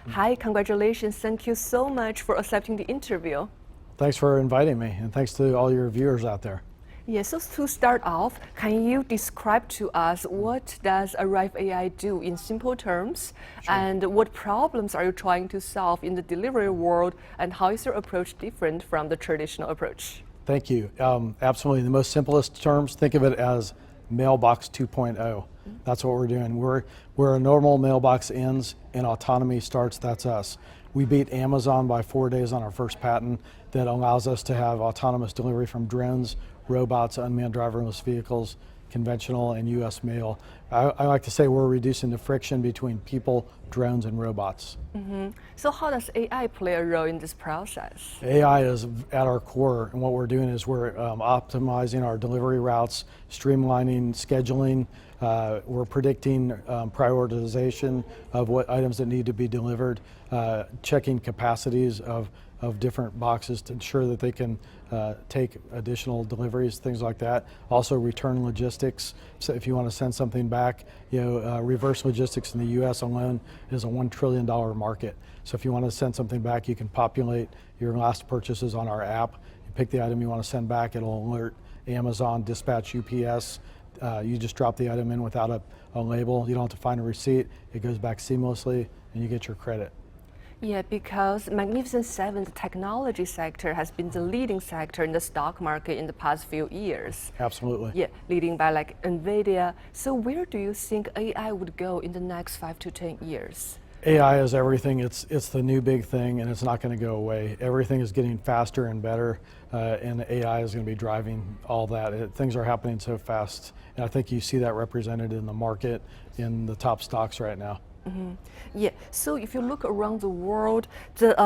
Hi, congratulations. Thank you so much for accepting the interview. Thanks for inviting me, and thanks to all your viewers out there. Yes, so to start off, can you describe to us what does Arrive AI do in simple terms? Sure. And what problems are you trying to solve in the delivery world, and how is your approach different from the traditional approach? Thank you. Absolutely. In the most simplest terms, think of it as Mailbox 2.0. That's what we're doing. Where a normal mailbox ends and autonomy starts, that's us. We beat Amazon by 4 days on our first patent that allows us to have autonomous delivery from drones, robots, unmanned driverless vehicles, conventional and US mail. I like to say we're reducing the friction between people, drones, and robots. So how does AI play a role in this process? AI is at our core, and what we're doing is we're optimizing our delivery routes, streamlining scheduling, we're predicting prioritization of what items that need to be delivered, checking capacities of different boxes to ensure that they can take additional deliveries, things like that. Also return logistics. So if you want to send something back, reverse logistics in the US alone is a $1 trillion market. So if you want to send something back, you can populate your last purchases on our app. You pick the item you want to send back, it'll alert Amazon, Dispatch, UPS. You just drop the item in without a label. You don't have to find a receipt. It goes back seamlessly and you get your credit. Yeah, because Magnificent Seven, the technology sector, has been the leading sector in the stock market in the past few years. Absolutely. Yeah, leading by like NVIDIA. So where do you think AI would go in the next 5 to 10 years? AI is everything. It's the new big thing, and it's not going to go away. Everything is getting faster and better, and AI is going to be driving all that. Things are happening so fast, and I think you see that represented in the market in the top stocks right now. Yeah, so if you look around the world,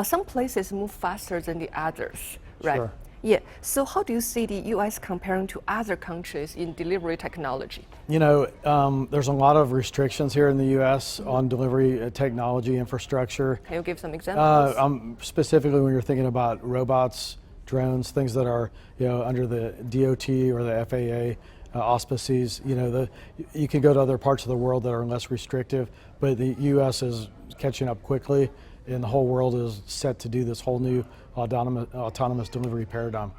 some places move faster than the others, right? Sure. Yeah, so how do you see the US comparing to other countries in delivery technology? There's a lot of restrictions here in the US on delivery technology infrastructure. Can you give some examples? Specifically when you're thinking about robots, drones, things that are under the DOT or the FAA auspices, you can go to other parts of the world that are less restrictive, but the US is catching up quickly, and the whole world is set to do this whole new autonomous delivery paradigm.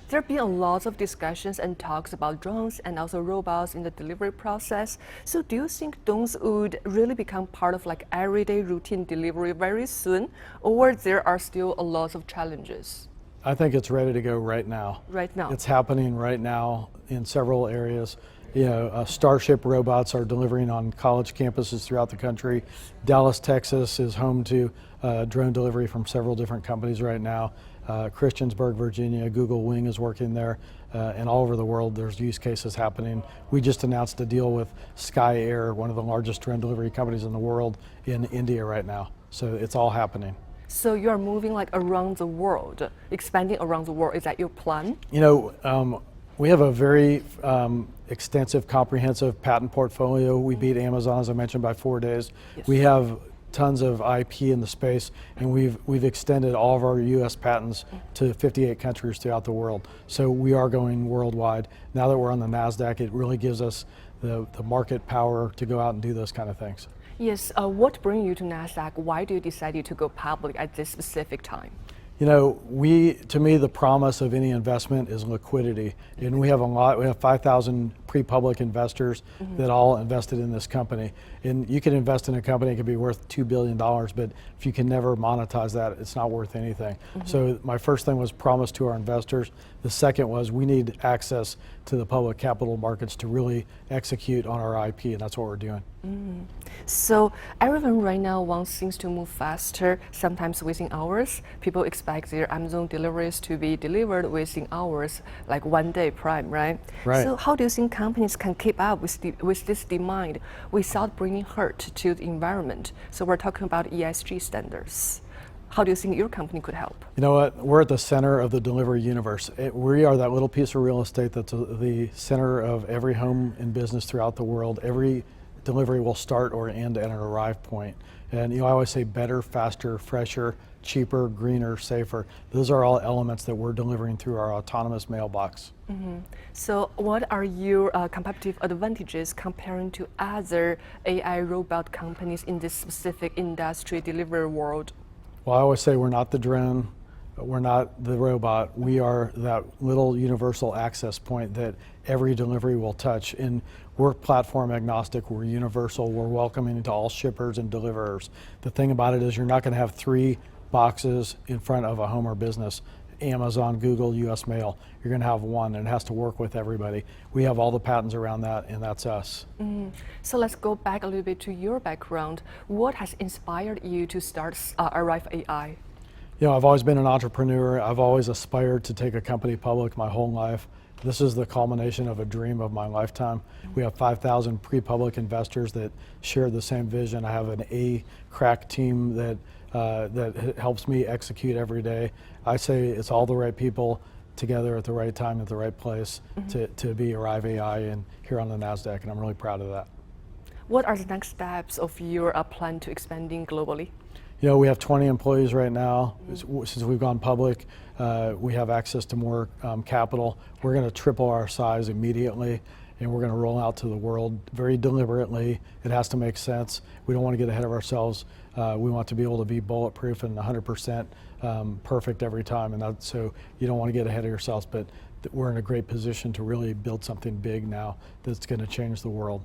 There have been a lot of discussions and talks about drones and also robots in the delivery process. So do you think those would really become part of like everyday routine delivery very soon, or there are still a lot of challenges? I think it's ready to go right now. Right now. It's happening right now in several areas. Starship robots are delivering on college campuses throughout the country. Dallas, Texas is home to drone delivery from several different companies right now. Christiansburg, Virginia, Google Wing is working there. And all over the world, there's use cases happening. We just announced a deal with Sky Air, one of the largest drone delivery companies in the world, in India right now. So it's all happening. So you're moving like around the world, expanding around the world. Is that your plan? We have a very extensive, comprehensive patent portfolio. We beat Amazon, as I mentioned, by 4 days. Yes. We have tons of IP in the space, and we've extended all of our US patents to 58 countries throughout the world. So we are going worldwide. Now that we're on the NASDAQ, it really gives us the market power to go out and do those kind of things. Yes, what brings you to NASDAQ? Why do you decide to go public at this specific time? To me, the promise of any investment is liquidity. And we have 5,000 pre-public investors that all invested in this company. And you can invest in a company, it could be worth $2 billion, but if you can never monetize that, it's not worth anything. So my first thing was promise to our investors. The second was we need access to the public capital markets to really execute on our IP, and that's what we're doing. So everyone right now wants things to move faster, sometimes within hours. People expect their Amazon deliveries to be delivered within hours, like 1 day prime, right? Right. So how do you think companies can keep up with this demand without bringing hurt to the environment? So we're talking about ESG standards. How do you think your company could help? You know what? We're at the center of the delivery universe. We are that little piece of real estate that's the center of every home and business throughout the world. Every delivery will start or end at an Arrive point. And I always say better, faster, fresher, cheaper, greener, safer. Those are all elements that we're delivering through our autonomous mailbox. So what are your competitive advantages comparing to other AI robot companies in this specific industry delivery world? Well, I always say we're not the drone, we're not the robot. We are that little universal access point that every delivery will touch. And we're platform agnostic, we're universal, we're welcoming to all shippers and deliverers. The thing about it is you're not going to have 3 boxes in front of a home or business. Amazon, Google, US Mail. You're going to have one, and it has to work with everybody. We have all the patents around that, and that's us. So let's go back a little bit to your background. What has inspired you to start Arrive AI? You know, I've always been an entrepreneur. I've always aspired to take a company public my whole life. This is the culmination of a dream of my lifetime. We have 5,000 pre-public investors that share the same vision. I have an crack team that helps me execute every day. I say it's all the right people together at the right time at the right place to be Arrive AI and here on the NASDAQ, and I'm really proud of that. What are the next steps of your plan to expanding globally? You know, we have 20 employees right now. Since we've gone public, we have access to more capital. We're going to triple our size immediately, and we're going to roll out to the world very deliberately. It has to make sense. We don't want to get ahead of ourselves. We want to be able to be bulletproof and 100% perfect every time, and so you don't want to get ahead of yourselves, but we're in a great position to really build something big now that's going to change the world.